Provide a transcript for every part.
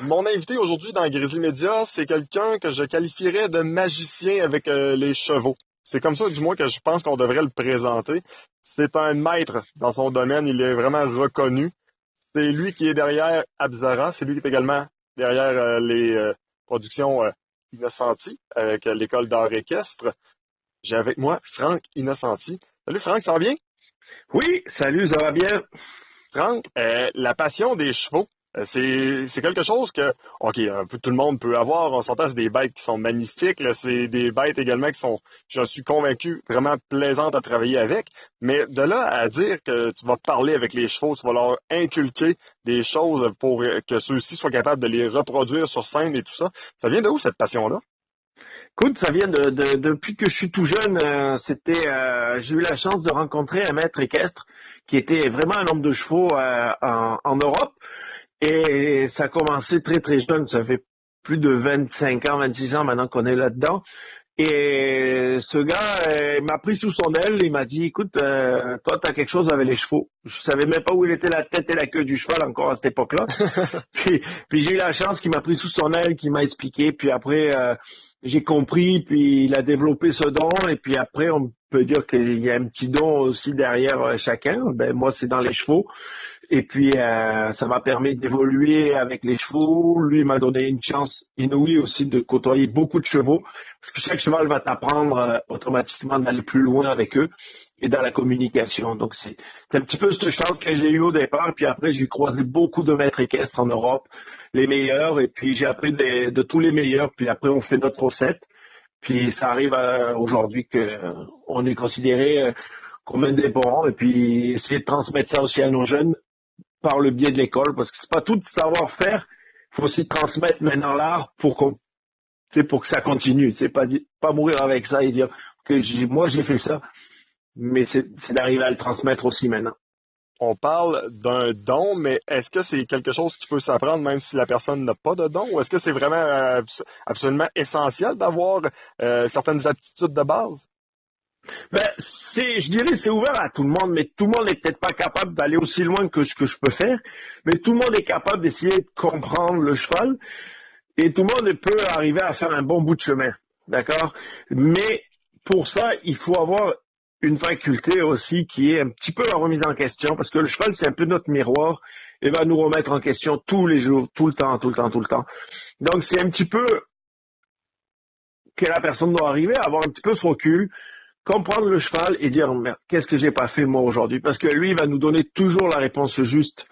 Mon invité aujourd'hui dans Grizzly Media, c'est quelqu'un que je qualifierais de magicien avec les chevaux. C'est comme ça, du moins, que je pense qu'on devrait le présenter. C'est un maître dans son domaine, il est vraiment reconnu. C'est lui qui est derrière Abzara, c'est lui qui est également derrière les productions Innocenti avec l'école d'art équestre. J'ai avec moi Franck Innocenti. Salut Franck, ça va bien? Oui, salut, ça va bien? Franck, la passion des chevaux, c'est quelque chose que, OK, un peu tout le monde peut avoir. On s'entend, c'est des bêtes qui sont magnifiques, là. C'est des bêtes également qui sont, j'en suis convaincu, vraiment plaisantes à travailler avec. Mais de là à dire que tu vas parler avec les chevaux, tu vas leur inculquer des choses pour que ceux-ci soient capables de les reproduire sur scène et tout ça, ça vient de où cette passion-là? Écoute, ça vient depuis que je suis tout jeune, j'ai eu la chance de rencontrer un maître équestre qui était vraiment un homme de chevaux en Europe. Et ça a commencé très très jeune, ça fait plus de 25 ans, 26 ans maintenant qu'on est là-dedans. Et ce gars m'a pris sous son aile, il m'a dit, écoute, toi, tu as quelque chose avec les chevaux. Je savais même pas où il était la tête et la queue du cheval encore à cette époque-là. Puis, puis j'ai eu la chance qu'il m'a pris sous son aile, qu'il m'a expliqué. Puis après, j'ai compris, puis il a développé ce don. Et puis après, on peut dire qu'il y a un petit don aussi derrière chacun. Ben moi, c'est dans les chevaux. Et puis, ça m'a permis d'évoluer avec les chevaux. Lui m'a donné une chance inouïe aussi de côtoyer beaucoup de chevaux, parce que chaque cheval va t'apprendre automatiquement d'aller plus loin avec eux et dans la communication. Donc, c'est un petit peu cette chance que j'ai eue au départ. Puis après, j'ai croisé beaucoup de maîtres équestres en Europe, les meilleurs. Et puis, j'ai appris de tous les meilleurs. Puis après, on fait notre recette. Puis, ça arrive aujourd'hui que on est considéré comme indépendant. Et puis, essayer de transmettre ça aussi à nos jeunes par le biais de l'école, parce que c'est pas tout de savoir-faire. Il faut aussi transmettre maintenant l'art pour que ça continue. C'est pas mourir avec ça et dire que moi j'ai fait ça, mais c'est d'arriver à le transmettre aussi maintenant. On parle d'un don, mais est-ce que c'est quelque chose qui peut s'apprendre même si la personne n'a pas de don, ou est-ce que c'est vraiment absolument essentiel d'avoir certaines aptitudes de base? Ben, je dirais, c'est ouvert à tout le monde, mais tout le monde n'est peut-être pas capable d'aller aussi loin que ce que je peux faire, mais tout le monde est capable d'essayer de comprendre le cheval, et tout le monde peut arriver à faire un bon bout de chemin. D'accord? Mais pour ça, il faut avoir une faculté aussi qui est un petit peu la remise en question, parce que le cheval, c'est un peu notre miroir et va nous remettre en question tous les jours, tout le temps, tout le temps, tout le temps. Donc, c'est un petit peu que la personne doit arriver à avoir un petit peu ce recul, comprendre le cheval et dire, merde, qu'est-ce que j'ai pas fait moi aujourd'hui? Parce que lui, il va nous donner toujours la réponse juste.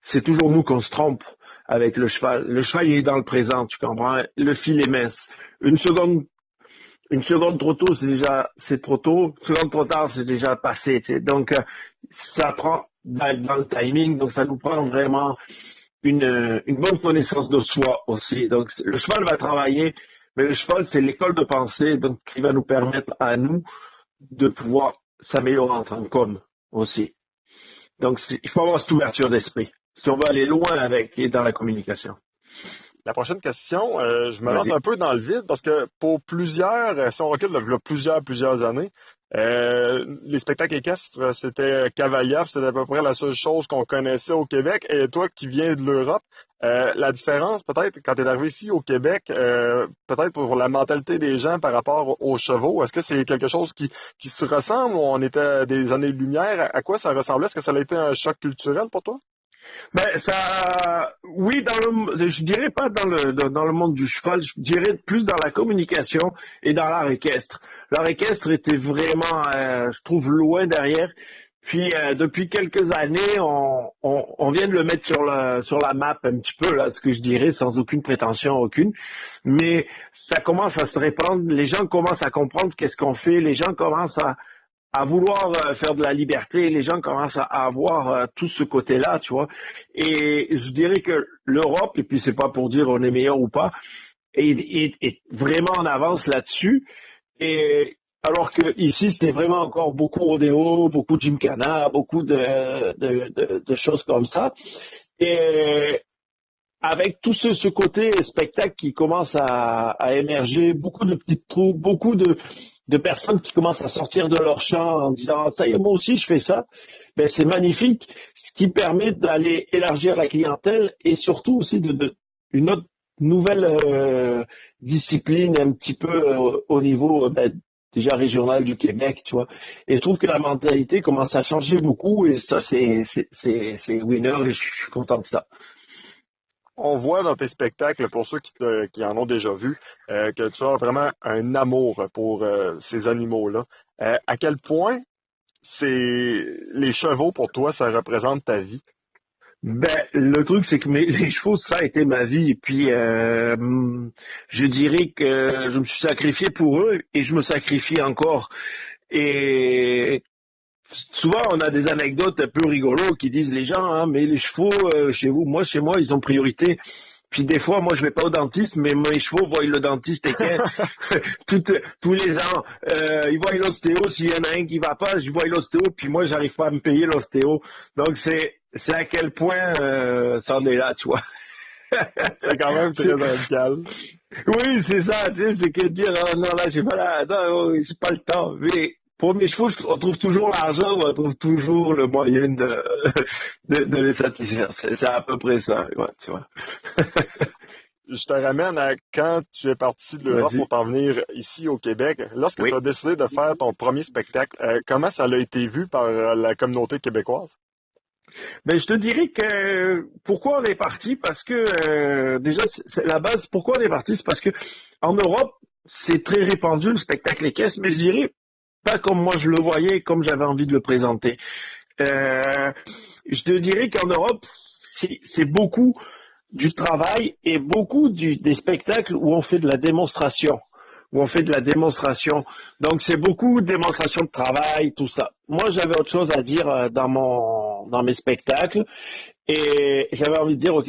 C'est toujours nous qu'on se trompe avec le cheval. Le cheval, il est dans le présent, tu comprends? Le fil est mince. Une seconde trop tôt, c'est trop tôt. Une seconde trop tard, c'est déjà passé, tu sais. Donc, ça prend dans le timing. Donc, ça nous prend vraiment une bonne connaissance de soi aussi. Donc, le cheval va travailler, mais le cheval, c'est l'école de pensée, donc, qui va nous permettre à nous de pouvoir s'améliorer en tant qu'homme aussi. Donc, il faut avoir cette ouverture d'esprit. Si on veut aller loin avec et dans la communication. La prochaine question, je me lance Vas-y. un peu dans le vide parce que pour plusieurs, si on recule de plusieurs années, les spectacles équestres, c'était Cavalier, c'était à peu près la seule chose qu'on connaissait au Québec. Et toi qui viens de l'Europe, la différence peut-être quand tu es arrivé ici au Québec, peut-être pour la mentalité des gens par rapport aux chevaux, est-ce que c'est quelque chose qui se ressemble ou on était à des années-lumière? À quoi ça ressemblait? Est-ce que ça a été un choc culturel pour toi? Ben oui, je dirais pas dans le monde du cheval, je dirais plus dans la communication et dans l'art équestre. L'art équestre était vraiment, je trouve, loin derrière. Puis depuis quelques années, on vient de le mettre sur la map un petit peu là, ce que je dirais, sans aucune prétention aucune. Mais ça commence à se répandre. Les gens commencent à comprendre qu'est-ce qu'on fait. Les gens commencent à vouloir faire de la liberté, les gens commencent à avoir tout ce côté-là, tu vois. Et je dirais que l'Europe, et puis c'est pas pour dire on est meilleur ou pas, est vraiment en avance là-dessus. Et alors que ici, c'était vraiment encore beaucoup rodéo, beaucoup de gymkhana, beaucoup de choses comme ça. Et avec tout ce côté spectacle qui commence à émerger, beaucoup de petites troupes, beaucoup de personnes qui commencent à sortir de leur champ en disant ça y est, moi aussi je fais ça, ben c'est magnifique, ce qui permet d'aller élargir la clientèle et surtout aussi une autre nouvelle discipline un petit peu au niveau déjà régional du Québec, tu vois. Et je trouve que la mentalité commence à changer beaucoup et ça, c'est winner et je suis content de ça. On voit dans tes spectacles, pour ceux qui en ont déjà vu, que tu as vraiment un amour pour ces animaux-là. À quel point les chevaux pour toi, ça représente ta vie? Ben, le truc, c'est que les chevaux, ça a été ma vie. Et puis, je dirais que je me suis sacrifié pour eux et je me sacrifie encore. Et souvent, on a des anecdotes un peu rigolos qui disent les gens, hein, mais les chevaux, chez vous, moi, chez moi, ils ont priorité. Puis des fois, moi, je vais pas au dentiste, mais mes chevaux voient le dentiste et que tous les ans, ils voient l'ostéo. S'il y en a un qui va pas, je vois l'ostéo, puis moi, j'arrive pas à me payer l'ostéo. Donc c'est à quel point ça en est là, tu vois. C'est quand même très radical. Oui, c'est ça, tu sais, c'est que dire, ah, non, là, j'ai pas non, j'ai pas le temps. Mais pour mes chevaux, on trouve toujours l'argent, on trouve toujours le moyen de les satisfaire. C'est à peu près ça, ouais, tu vois. Je te ramène à quand tu es parti de l'Europe Vas-y. pour t'en venir ici au Québec. Lorsque tu Oui. as décidé de faire ton premier spectacle, comment ça a été vu par la communauté québécoise? Mais je te dirais que pourquoi on est parti, parce que déjà c'est la base. Pourquoi on est parti, c'est parce que en Europe c'est très répandu le spectacle équestre, mais je dirais pas comme moi je le voyais, comme j'avais envie de le présenter. Euh, je te dirais qu'en Europe c'est beaucoup du travail et beaucoup des spectacles où on fait de la démonstration. Où on fait de la démonstration. Donc c'est beaucoup de démonstration de travail, tout ça. Moi j'avais autre chose à dire dans mes spectacles et j'avais envie de dire ok,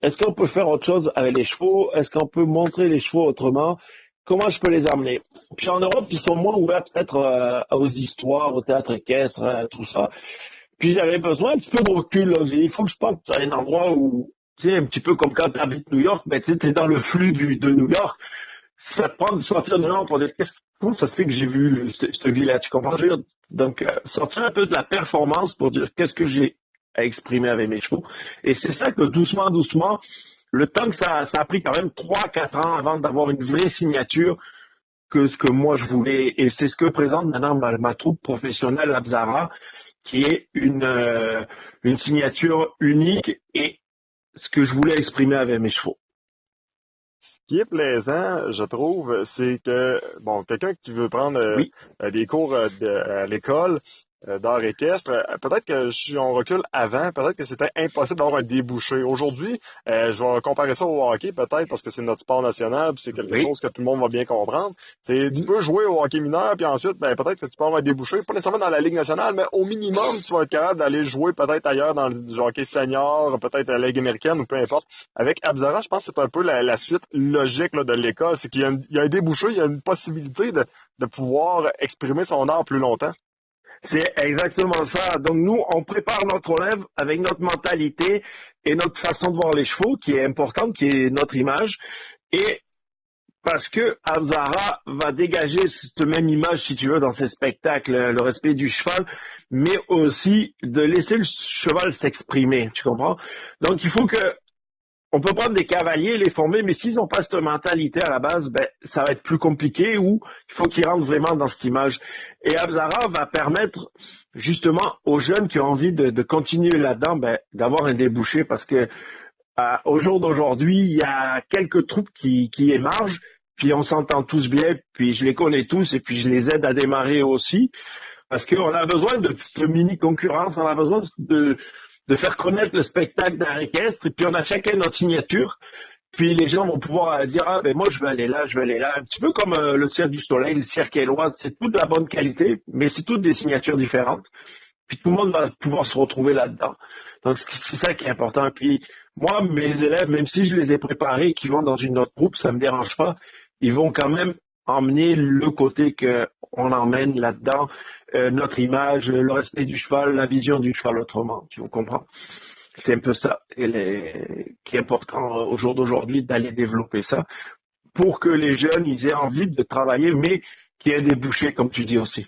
est-ce qu'on peut faire autre chose avec les chevaux? Est-ce qu'on peut montrer les chevaux autrement? Comment je peux les amener? Puis en Europe, ils sont moins ouverts peut-être aux histoires, au théâtre équestre, tout ça. Puis j'avais besoin un petit peu de recul. Là. Il faut que je parte à un endroit où, tu sais, un petit peu comme quand tu habites New York, ben, tu es dans le flux de New York. Ça te prend de sortir de là pour dire comment ça se fait que j'ai vu cette ville-là, tu comprends? Je veux dire, donc, sortir un peu de la performance pour dire qu'est-ce que j'ai à exprimer avec mes chevaux. Et c'est ça que doucement, doucement, le temps que ça a pris quand même 3, 4 ans avant d'avoir une vraie signature que ce que moi je voulais. Et c'est ce que présente maintenant ma troupe professionnelle Abzara, qui est une signature unique et ce que je voulais exprimer avec mes chevaux. Ce qui est plaisant, je trouve, c'est que, bon, quelqu'un qui veut prendre Oui. des cours à l'école d'art équestre, peut-être que si on recule avant, peut-être que c'était impossible d'avoir un débouché. Aujourd'hui, je vais comparer ça au hockey, peut-être, parce que c'est notre sport national, puis c'est quelque Oui. chose que tout le monde va bien comprendre. C'est, tu Mm. peux jouer au hockey mineur, puis ensuite, ben, peut-être que tu peux avoir un débouché, pas nécessairement dans la Ligue nationale, mais au minimum, tu vas être capable d'aller jouer peut-être ailleurs dans du hockey senior, peut-être à la Ligue américaine, ou peu importe. Avec Abzara, je pense que c'est un peu la suite logique là, de l'école. C'est qu'il y a, il y a un débouché, il y a une possibilité de pouvoir exprimer son art plus longtemps. C'est exactement ça. Donc nous, on prépare notre relève avec notre mentalité et notre façon de voir les chevaux, qui est importante, qui est notre image. Et parce que Azara va dégager cette même image, si tu veux, dans ses spectacles, le respect du cheval, mais aussi de laisser le cheval s'exprimer, tu comprends? Donc il faut que on peut prendre des cavaliers, les former, mais s'ils n'ont pas cette mentalité à la base, ben, ça va être plus compliqué ou il faut qu'ils rentrent vraiment dans cette image. Et Abzara va permettre justement aux jeunes qui ont envie de continuer là-dedans, ben, d'avoir un débouché parce que au jour d'aujourd'hui, il y a quelques troupes qui émargent, puis on s'entend tous bien, puis je les connais tous et puis je les aide à démarrer aussi parce qu'on a besoin de mini concurrence, on a besoin de faire connaître le spectacle d'art équestre, et puis on a chacun notre signature, puis les gens vont pouvoir dire, ah ben moi je vais aller là, je vais aller là, un petit peu comme le Cirque du Soleil, le Cirque Éloise, c'est tout de la bonne qualité, mais c'est toutes des signatures différentes, puis tout le monde va pouvoir se retrouver là-dedans. Donc c'est ça qui est important. Puis moi, mes élèves, même si je les ai préparés, qui vont dans une autre groupe, ça me dérange pas, ils vont quand même emmener le côté que on emmène là-dedans, notre image, le respect du cheval, la vision du cheval autrement, tu comprends? C'est un peu ça qui est important au jour d'aujourd'hui d'aller développer ça pour que les jeunes ils aient envie de travailler, mais qu'il y ait des bouchées, comme tu dis aussi.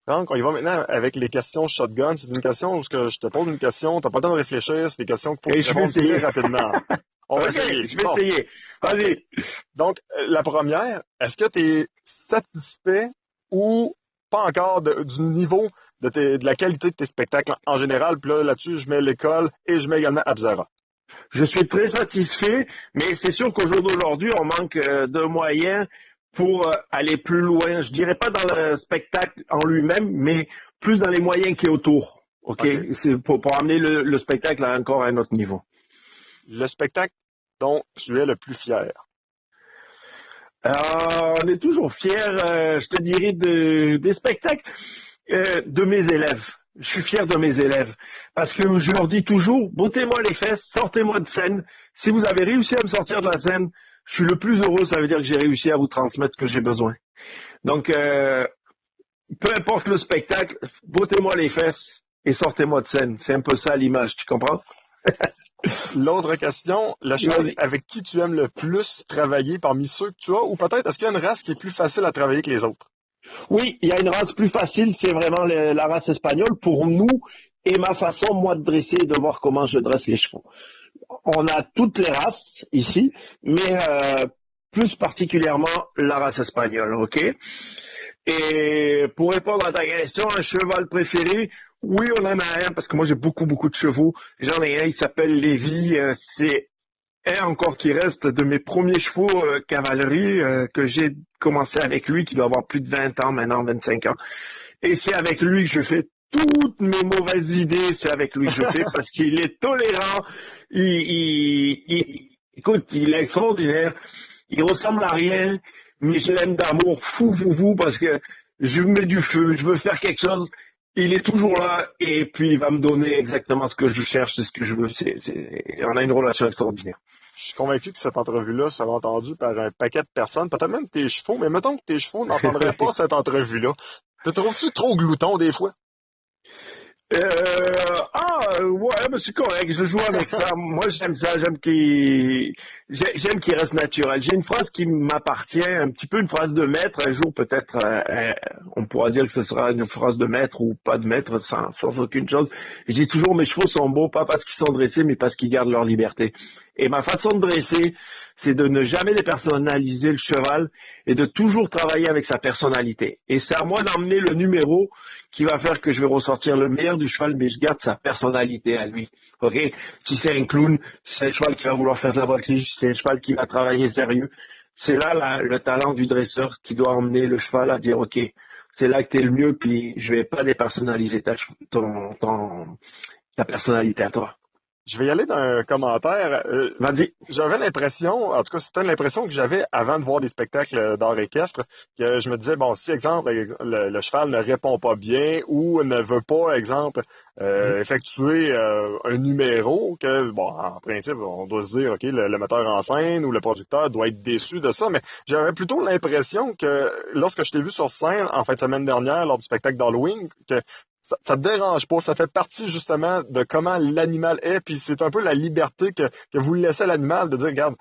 Donc, on y va maintenant avec les questions shotgun. C'est une question où je te pose une question, t'as pas le temps de réfléchir, c'est des questions qu'il faut que Et tu je vais répondes très essayer. rapidement. On va Ok, essayer. je vais Bon, essayer. parfait. Vas-y. Donc, la première, est-ce que tu es satisfait ou pas encore du niveau de la qualité de tes spectacles en général? Puis là, là-dessus, je mets l'école et je mets également Abzara. Je suis très satisfait, mais c'est sûr qu'au jour d'aujourd'hui, on manque de moyens pour aller plus loin. Je dirais pas dans le spectacle en lui-même, mais plus dans les moyens qui est autour. OK? OK? C'est pour amener le spectacle à encore un autre niveau. Le spectacle dont tu es le plus fier. On est toujours fiers, je te dirais, des spectacles de mes élèves. Je suis fier de mes élèves parce que je leur dis toujours, bottez-moi les fesses, sortez-moi de scène. Si vous avez réussi à me sortir de la scène, je suis le plus heureux, ça veut dire que j'ai réussi à vous transmettre ce que j'ai besoin. Donc, peu importe le spectacle, bottez-moi les fesses et sortez-moi de scène. C'est un peu ça l'image, tu comprends? L'autre question, le cheval Vas-y. avec qui tu aimes le plus travailler parmi ceux que tu as, ou peut-être est-ce qu'il y a une race qui est plus facile à travailler que les autres? Oui, il y a une race plus facile, c'est vraiment la race espagnole pour nous et ma façon, moi, de dresser et de voir comment je dresse les chevaux. On a toutes les races ici, mais plus particulièrement la race espagnole, ok? Et pour répondre à ta question, un cheval préféré, oui, on en a un, parce que moi j'ai beaucoup, beaucoup de chevaux. J'en ai un, il s'appelle Lévi, c'est un encore qui reste de mes premiers chevaux cavalerie que j'ai commencé avec lui, qui doit avoir plus de 20 ans maintenant, 25 ans. Et c'est avec lui que je fais toutes mes mauvaises idées, c'est avec lui que je fais parce qu'il est tolérant, écoute, il est extraordinaire, il ressemble à rien, mais je l'aime d'amour fou, parce que je mets du feu, je veux faire quelque chose, il est toujours là, et puis il va me donner exactement ce que je cherche, c'est ce que je veux, on a une relation extraordinaire. Je suis convaincu que cette entrevue-là sera entendue par un paquet de personnes, peut-être même tes chevaux, mais mettons que tes chevaux n'entendraient pas cette entrevue-là. Te trouves-tu trop glouton des fois? Ouais, mais c'est correct, je joue avec ça. Moi, j'aime ça, j'aime qu'il reste naturel. J'ai une phrase qui m'appartient, un petit peu une phrase de maître. Un jour, peut-être, on pourra dire que ce sera une phrase de maître ou pas de maître, sans aucune chose. Je dis toujours, mes chevaux sont beaux, pas parce qu'ils sont dressés, mais parce qu'ils gardent leur liberté. Et ma façon de dresser, c'est de ne jamais dépersonnaliser le cheval et de toujours travailler avec sa personnalité. Et c'est à moi d'emmener le numéro qui va faire que je vais ressortir le meilleur du cheval, mais je garde sa personnalité à lui. Ok? Si c'est un clown, si c'est un cheval qui va vouloir faire de la boxe, si c'est un cheval qui va travailler sérieux, c'est là le talent du dresseur qui doit emmener le cheval à dire, ok, c'est là que t'es le mieux, puis je vais pas dépersonnaliser ta personnalité à toi. Je vais y aller d'un commentaire. Vas-y. J'avais l'impression, en tout cas, c'était l'impression que j'avais avant de voir des spectacles d'art équestre, que je me disais, bon, si, exemple, le cheval ne répond pas bien ou ne veut pas, exemple, effectuer un numéro, que, bon, en principe, on doit se dire, OK, le metteur en scène ou le producteur doit être déçu de ça, mais j'avais plutôt l'impression que lorsque je t'ai vu sur scène en fin de semaine dernière, lors du spectacle d'Halloween, que ça te dérange pas, ça fait partie justement de comment l'animal est, puis c'est un peu la liberté que vous laissez à l'animal de dire, regarde,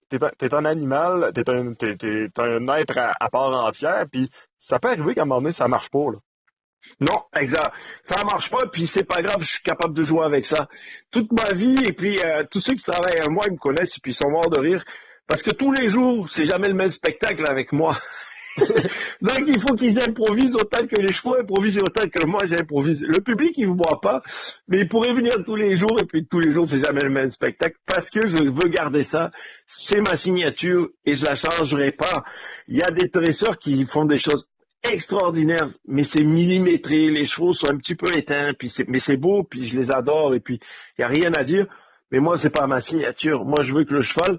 t'es un animal, t'es un être à part entière, puis ça peut arriver qu'à un moment donné, ça marche pas, là. Non, exact. Ça marche pas, puis c'est pas grave, je suis capable de jouer avec ça. Toute ma vie, et puis tous ceux qui travaillent avec moi, ils me connaissent, et puis ils sont morts de rire. Parce que tous les jours, c'est jamais le même spectacle avec moi. Donc il faut qu'ils improvisent autant que les chevaux improvisent autant que moi j'improvise. Le public, il ne voit pas, mais il pourrait venir tous les jours, et puis tous les jours, c'est jamais le même spectacle, parce que je veux garder ça. C'est ma signature, et je la changerai pas. Il y a des dresseurs qui font des choses extraordinaires, mais c'est millimétré, les chevaux sont un petit peu éteints, mais c'est beau, puis je les adore, et puis il n'y a rien à dire. Mais moi, c'est pas ma signature. Moi, je veux que le cheval,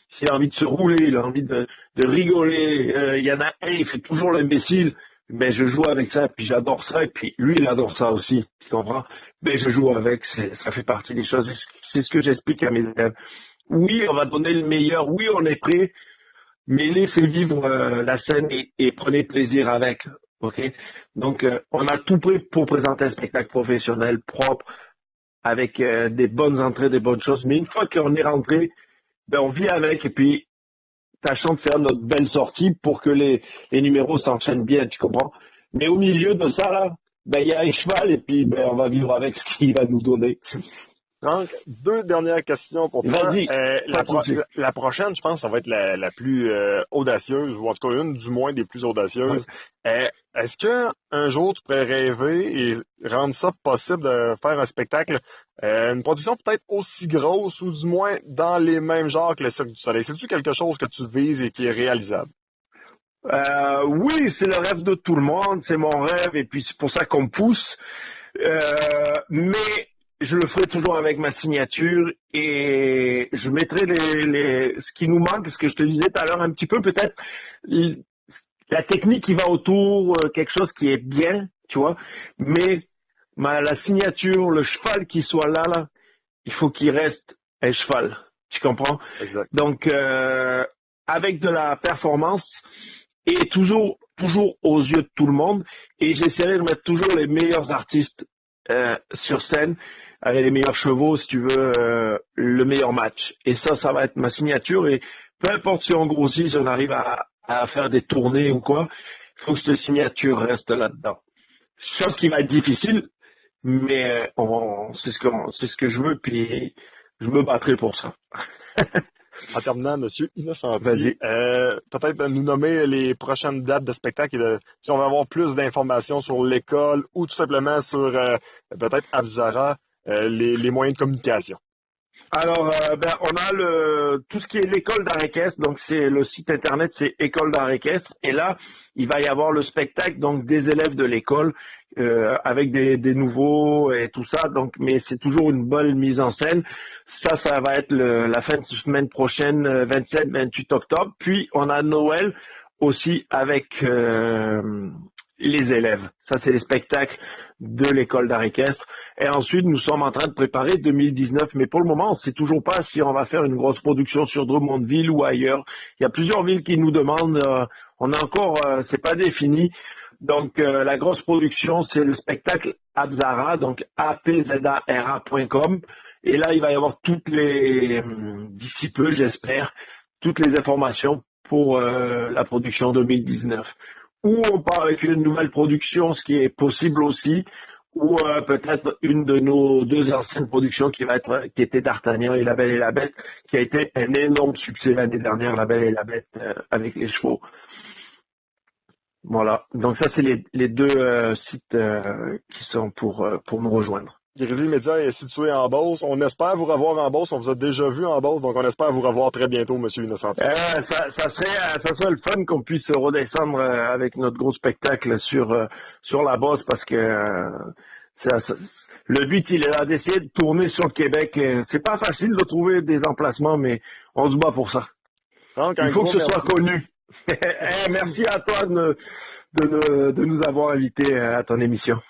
s'il a envie de se rouler, il a envie de rigoler, il y en a un, il fait toujours l'imbécile, mais je joue avec ça, puis j'adore ça, et puis lui, il adore ça aussi, tu comprends? Mais je joue avec, ça fait partie des choses, c'est ce que j'explique à mes élèves. Oui, on va donner le meilleur, oui, on est prêt, mais laissez vivre la scène et prenez plaisir avec, ok? Donc, on a tout prêt pour présenter un spectacle professionnel, propre, avec des bonnes entrées, des bonnes choses, mais une fois qu'on est rentré, ben on vit avec, et puis tâchons de faire notre belle sortie pour que les numéros s'enchaînent bien, tu comprends? Mais au milieu de ça, là, ben, il y a un cheval et puis ben, on va vivre avec ce qu'il va nous donner. Donc, deux dernières questions pour toi. Vas-y, pas de souci. La prochaine, je pense, ça va être la plus audacieuse, ou en tout cas une du moins des plus Ouais. audacieuses. Est-ce que un jour tu pourrais rêver et rendre ça possible de faire un spectacle, une production peut-être aussi grosse ou du moins dans les mêmes genres que le Cirque du Soleil? C'est-tu quelque chose que tu vises et qui est réalisable? Oui, c'est le rêve de tout le monde, c'est mon rêve, et puis c'est pour ça qu'on me pousse. Mais je le ferai toujours avec ma signature et je mettrai ce qui nous manque, ce que je te disais tout à l'heure un petit peu, peut-être l- la technique qui va autour, quelque chose qui est bien, tu vois, mais la signature, le cheval qui soit là, il faut qu'il reste un cheval, tu comprends? Exact. Donc, avec de la performance et toujours aux yeux de tout le monde. Et j'essaierai de mettre toujours les meilleurs artistes sur scène, avec les meilleurs chevaux, si tu veux, le meilleur match. Et ça va être ma signature. Et peu importe si on grossit, si on arrive à faire des tournées ou quoi, il faut que cette signature reste là-dedans. Chose qui va être difficile, mais c'est ce que je veux, puis je me battrai pour ça. En terminant, Monsieur Innocenti, Vas-y. peut-être nous nommer les prochaines dates de spectacle et si on veut avoir plus d'informations sur l'école ou tout simplement sur peut-être Abzara, les moyens de communication. Alors, on a tout ce qui est l'école d'art équestre, donc c'est le site internet, c'est école d'art équestre, et là, il va y avoir le spectacle donc des élèves de l'école avec des nouveaux et tout ça. Donc, mais c'est toujours une bonne mise en scène. Ça va être la fin de semaine prochaine, 27-28 octobre. Puis on a Noël aussi avec les élèves. Ça, c'est les spectacles de l'école d'art équestre. Et ensuite, nous sommes en train de préparer 2019. Mais pour le moment, on ne sait toujours pas si on va faire une grosse production sur Drummondville ou ailleurs. Il y a plusieurs villes qui nous demandent. On a encore, c'est pas défini. Donc, la grosse production, c'est le spectacle Abzara, donc apzara.com. Et là, il va y avoir toutes les, d'ici peu, j'espère, toutes les informations pour la production 2019. Ou on part avec une nouvelle production, ce qui est possible aussi, ou peut-être une de nos deux anciennes productions qui était D'Artagnan et La Belle et la Bête, qui a été un énorme succès l'année dernière, La Belle et la Bête avec les chevaux. Voilà. Donc ça, c'est les deux sites qui sont pour nous rejoindre. Grésil Média est situé en Beauce. On espère vous revoir en Beauce. On vous a déjà vu en Beauce, donc on espère vous revoir très bientôt, Monsieur Innocenti. Ça serait le fun qu'on puisse redescendre avec notre gros spectacle sur la Beauce parce que le but, il est là d'essayer de tourner sur le Québec. C'est pas facile de trouver des emplacements, mais on se bat pour ça. Franck, Il un faut que gros ce soit merci. connu. Merci à toi de nous avoir invités à ton émission.